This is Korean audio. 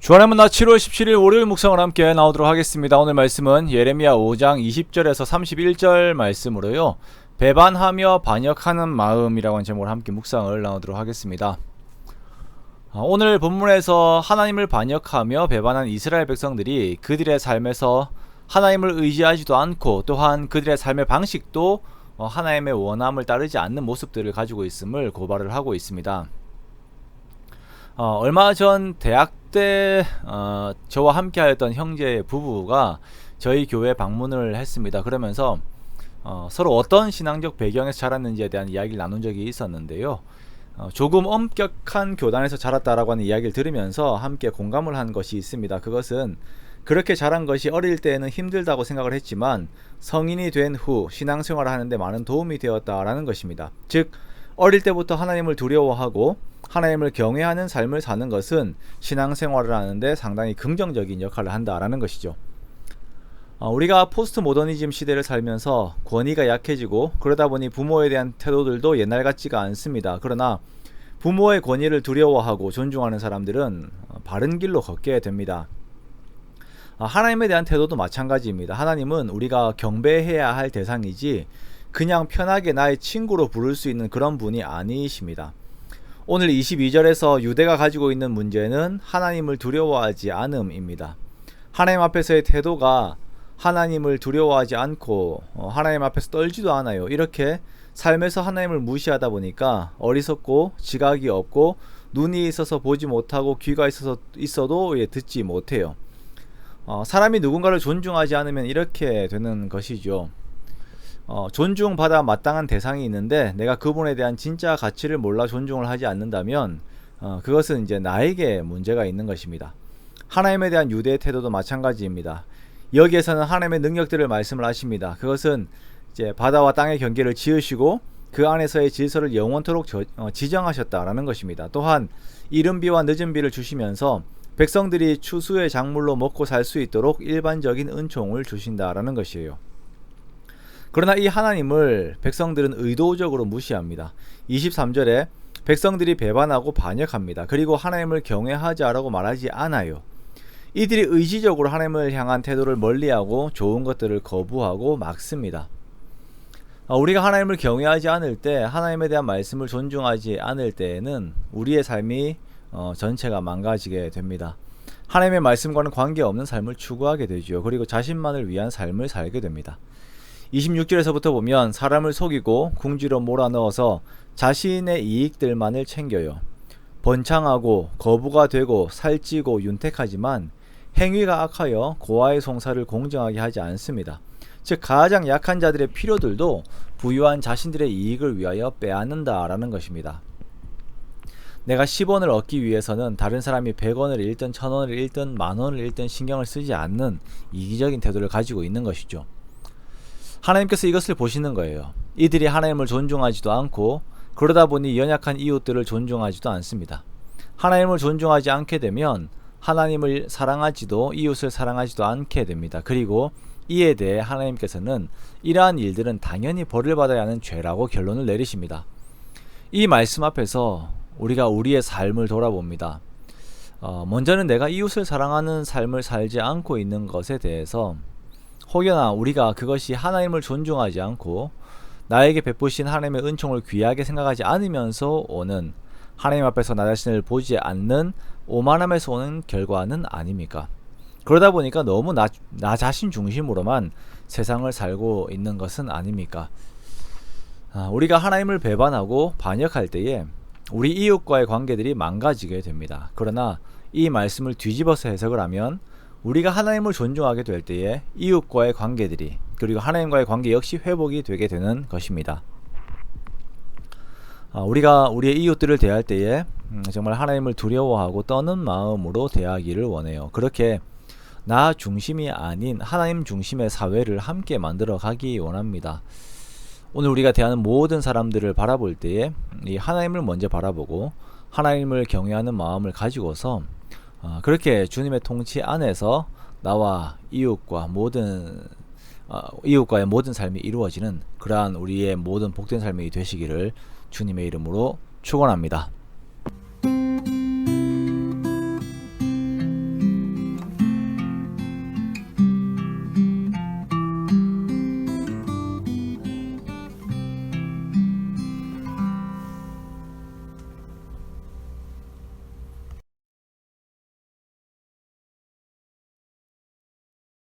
주안의 문화 7월 17일 월요일 묵상을 함께 나오도록 하겠습니다. 오늘 말씀은 예레미야 5장 20절에서 31절 말씀으로요. 배반하며 반역하는 마음이라고 하는 제목으로 함께 묵상을 나오도록 하겠습니다. 오늘 본문에서 하나님을 반역하며 배반한 이스라엘 백성들이 그들의 삶에서 하나님을 의지하지도 않고 또한 그들의 삶의 방식도 하나님의 원함을 따르지 않는 모습들을 가지고 있음을 고발을 하고 있습니다. 얼마 전 대학 때 저와 함께 하였던 형제 부부가 저희 교회 방문을 했습니다. 그러면서 서로 어떤 신앙적 배경에서 자랐는지에 대한 이야기를 나눈 적이 있었는데요. 조금 엄격한 교단에서 자랐다라고 하는 이야기를 들으면서 함께 공감을 한 것이 있습니다. 그것은 그렇게 자란 것이 어릴 때에는 힘들다고 생각을 했지만 성인이 된 후 신앙생활을 하는데 많은 도움이 되었다라는 것입니다. 즉 어릴 때부터 하나님을 두려워하고 하나님을 경외하는 삶을 사는 것은 신앙생활을 하는데 상당히 긍정적인 역할을 한다라는 것이죠. 우리가 포스트 모더니즘 시대를 살면서 권위가 약해지고 그러다 보니 부모에 대한 태도들도 옛날 같지가 않습니다. 그러나 부모의 권위를 두려워하고 존중하는 사람들은 바른 길로 걷게 됩니다. 하나님에 대한 태도도 마찬가지입니다. 하나님은 우리가 경배해야 할 대상이지 그냥 편하게 나의 친구로 부를 수 있는 그런 분이 아니십니다. 오늘 22절에서 유대가 가지고 있는 문제는 하나님을 두려워하지 않음입니다. 하나님 앞에서의 태도가 하나님을 두려워하지 않고 하나님 앞에서 떨지도 않아요. 이렇게 삶에서 하나님을 무시하다 보니까 어리석고 지각이 없고 눈이 있어서 보지 못하고 귀가 있어도 듣지 못해요. 사람이 누군가를 존중하지 않으면 이렇게 되는 것이죠. 존중받아 마땅한 대상이 있는데 내가 그분에 대한 진짜 가치를 몰라 존중을 하지 않는다면 그것은 이제 나에게 문제가 있는 것입니다. 하나님에 대한 유대의 태도도 마찬가지입니다. 여기에서는 하나님의 능력들을 말씀을 하십니다. 그것은 이제 바다와 땅의 경계를 지으시고 그 안에서의 질서를 영원토록 지정하셨다라는 것입니다. 또한 이른 비와 늦은 비를 주시면서 백성들이 추수의 작물로 먹고 살 수 있도록 일반적인 은총을 주신다라는 것이에요. 그러나 이 하나님을 백성들은 의도적으로 무시합니다. 23절에 백성들이 배반하고 반역합니다. 그리고 하나님을 경외하자라고 말하지 않아요. 이들이 의지적으로 하나님을 향한 태도를 멀리하고 좋은 것들을 거부하고 막습니다. 우리가 하나님을 경외하지 않을 때, 하나님에 대한 말씀을 존중하지 않을 때에는 우리의 삶이 전체가 망가지게 됩니다. 하나님의 말씀과는 관계없는 삶을 추구하게 되죠. 그리고 자신만을 위한 삶을 살게 됩니다. 26절에서부터 보면 사람을 속이고 궁지로 몰아넣어서 자신의 이익들만을 챙겨요. 번창하고 거부가 되고 살찌고 윤택하지만 행위가 악하여 고아의 송사를 공정하게 하지 않습니다. 즉 가장 약한 자들의 필요들도 부유한 자신들의 이익을 위하여 빼앗는다라는 것입니다. 내가 10원을 얻기 위해서는 다른 사람이 100원을 잃든 1000원을 잃든 만원을 잃든 신경을 쓰지 않는 이기적인 태도를 가지고 있는 것이죠. 하나님께서 이것을 보시는 거예요. 이들이 하나님을 존중하지도 않고 그러다 보니 연약한 이웃들을 존중하지도 않습니다. 하나님을 존중하지 않게 되면 하나님을 사랑하지도 이웃을 사랑하지도 않게 됩니다. 그리고 이에 대해 하나님께서는 이러한 일들은 당연히 벌을 받아야 하는 죄라고 결론을 내리십니다. 이 말씀 앞에서 우리가 우리의 삶을 돌아봅니다. 먼저는 내가 이웃을 사랑하는 삶을 살지 않고 있는 것에 대해서 혹여나 우리가 그것이 하나님을 존중하지 않고 나에게 베푸신 하나님의 은총을 귀하게 생각하지 않으면서 오는 하나님 앞에서 나 자신을 보지 않는 오만함에서 오는 결과는 아닙니까? 그러다 보니까 너무 나 자신 중심으로만 세상을 살고 있는 것은 아닙니까? 우리가 하나님을 배반하고 반역할 때에 우리 이웃과의 관계들이 망가지게 됩니다. 그러나 이 말씀을 뒤집어서 해석을 하면 우리가 하나님을 존중하게 될 때에 이웃과의 관계들이 그리고 하나님과의 관계 역시 회복이 되게 되는 것입니다. 우리가 우리의 이웃들을 대할 때에 정말 하나님을 두려워하고 떠는 마음으로 대하기를 원해요. 그렇게 나 중심이 아닌 하나님 중심의 사회를 함께 만들어 가기 원합니다. 오늘 우리가 대하는 모든 사람들을 바라볼 때에 이 하나님을 먼저 바라보고 하나님을 경외하는 마음을 가지고서 그렇게 주님의 통치 안에서 나와 이웃과의 모든 삶이 이루어지는 그러한 우리의 모든 복된 삶이 되시기를 주님의 이름으로 축원합니다.